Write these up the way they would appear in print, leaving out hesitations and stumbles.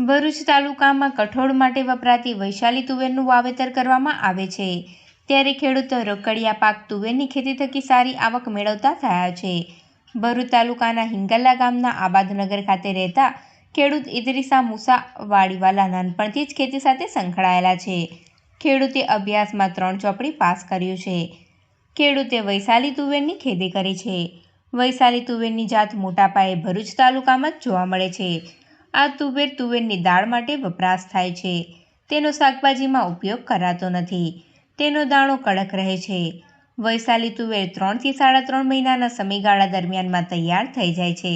ભરૂચ તાલુકામાં કઠોળ માટે વપરાતી વૈશાલી તુવેરનું વાવેતર કરવામાં આવે છે, ત્યારે ખેડૂતો રોકડિયા પાક તુવેરની ખેતી થકી સારી આવક મેળવતા થયા છે. ભરૂચ તાલુકાના હિંગલા ગામના આબાદનગર ખાતે રહેતા ખેડૂત ઇદ્રીસા મુસા વાડીવાલા નાનપણથી જ ખેતી સાથે સંકળાયેલા છે. ખેડૂતે અભ્યાસમાં 3 ચોપડી પાસ કર્યું છે. ખેડૂતે વૈશાલી તુવેરની ખેતી કરી છે. વૈશાલી તુવેરની જાત મોટા પાયે ભરૂચ તાલુકામાં જ જોવા મળે છે. આ તુવેરની દાળ માટે વપરાશ થાય છે. તેનો શાકભાજીમાં ઉપયોગ કરાતો નથી. તેનો દાણો કડક રહે છે. વૈશાલી તુવેર 3 થી 3.5 મહિનાના સમયગાળા દરમિયાનમાં તૈયાર થઈ જાય છે.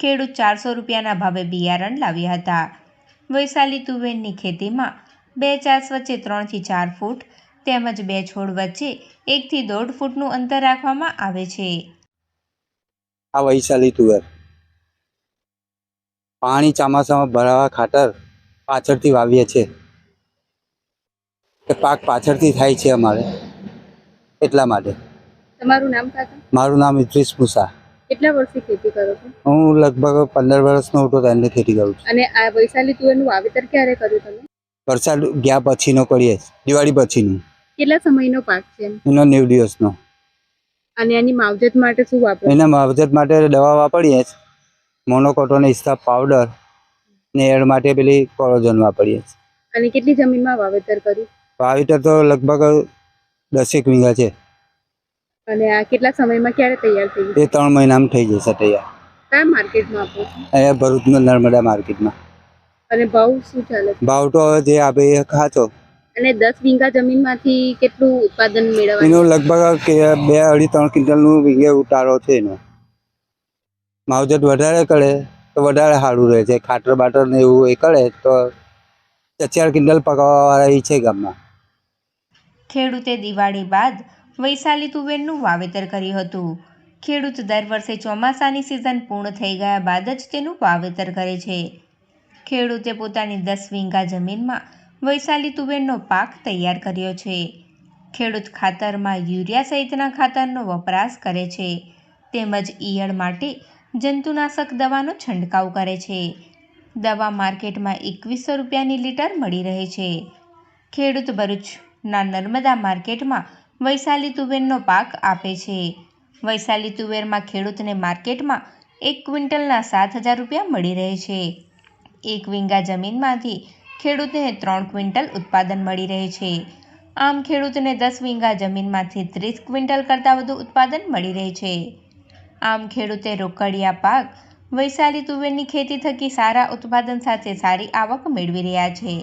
ખેડૂત 400 રૂપિયાના ભાવે બિયારણ લાવ્યા હતા. વૈશાલી તુવેરની ખેતીમાં 2 ચાસ વચ્ચે 3 થી 4 ફૂટ તેમજ 2 છોડ વચ્ચે 1 થી 1.5 ફૂટનું અંતર રાખવામાં આવે છે. આ વૈશાલી તુવેર પાણી ચોમાસામાં ભરાવા ખાતર પાછળથી વાવીએ છીએ. એ પાક પાછળથી થાય છે અમારે, એટલા માટે. તમારું નામ કાકા? મારું નામ ઇદ્રીસ મુસા. કેટલા વર્ષથી ખેતી કરો છો? હું લગભગ 15 વર્ષનો હતો ત્યારે ખેતી કરું છું. અને આ વૈશાલી તુવેરનું વાવેતર ક્યારે કર્યું તમે? વરસાદ ગયા પછીનો કરીએ, દિવાળી પછીનું. કેટલા સમયનો પાક છે? એનો 90 દિવસનો. અને એની માવજત માટે શું વાપરો? એના માવજત માટે દવા વાપરીએ, મોનોકોટોન ઇસ્તા પાવડર ને એડ માટે પેલી કોરોજન વાપરીએ. અને કેટલી જમીનમાં વાવેતર કર્યું? વાવેતર તો લગભગ 10 વીઘા છે. અને આ કેટલા સમયમાં ક્યારે તૈયાર થઈ ગયું? એ 3 મહિનામાં થઈ જશે તૈયાર. કયા માર્કેટમાં આપો છો? અહીંયા ભરૂચનો નર્મદા માર્કેટમાં. અને ભાવ શું ચાલે છે? ભાવ તો હવે જે આપે એ ખાચો. અને 10 વીઘા જમીનમાંથી કેટલું ઉત્પાદન મેળવવાનું? એનો લગભગ 2-3 ક્વિન્ટલનું વીઘે ઉતારો છે એનો. માવજત વધારે કરે તો વધારે સારું રહે છે. ખાતર બાટર ને એવું એ કરે તો 4 ક્વિન્ટલ પકવવાવાળા છે ગામમાં. ખેડૂતે દિવાળી બાદ વૈશાલી તુવેરનું વાવેતર કર્યું હતું. ખેડૂત દર વર્ષે ચોમાસાની સિઝન પૂર્ણ થઈ ગયા બાદ જ તેનું વાવેતર કરે છે. ખેડૂતે પોતાની 10 વીઘા જમીનમાં વૈશાલી તુવેરનો પાક તૈયાર કર્યો છે. ખેડૂત ખાતરમાં યુરિયા સહિતના ખાતરનો વપરાશ કરે છે, તેમજ ઈયળ માટે જંતુનાશક દવાનો છંટકાવ કરે છે. દવા માર્કેટમાં 2100 રૂપિયાની લીટર મળી રહે છે. ખેડૂત ભરૂચના નર્મદા માર્કેટમાં વૈશાલી તુવેરનો પાક આપે છે. વૈશાલી તુવેરમાં ખેડૂતને માર્કેટમાં 1 ક્વિન્ટલના 7000 રૂપિયા મળી રહે છે. 1 વીઘા જમીનમાંથી ખેડૂતને 3 ક્વિન્ટલ ઉત્પાદન મળી રહે છે. આમ ખેડૂતને 10 વીઘા જમીનમાંથી 30 ક્વિન્ટલ કરતાં વધુ ઉત્પાદન મળી રહે છે. આમ ખેડૂતે રોકડિયા પાક વૈશાલી તુવેરની ખેતી થકી સારા ઉત્પાદન સાથે સારી આવક મેળવી રહ્યા છે.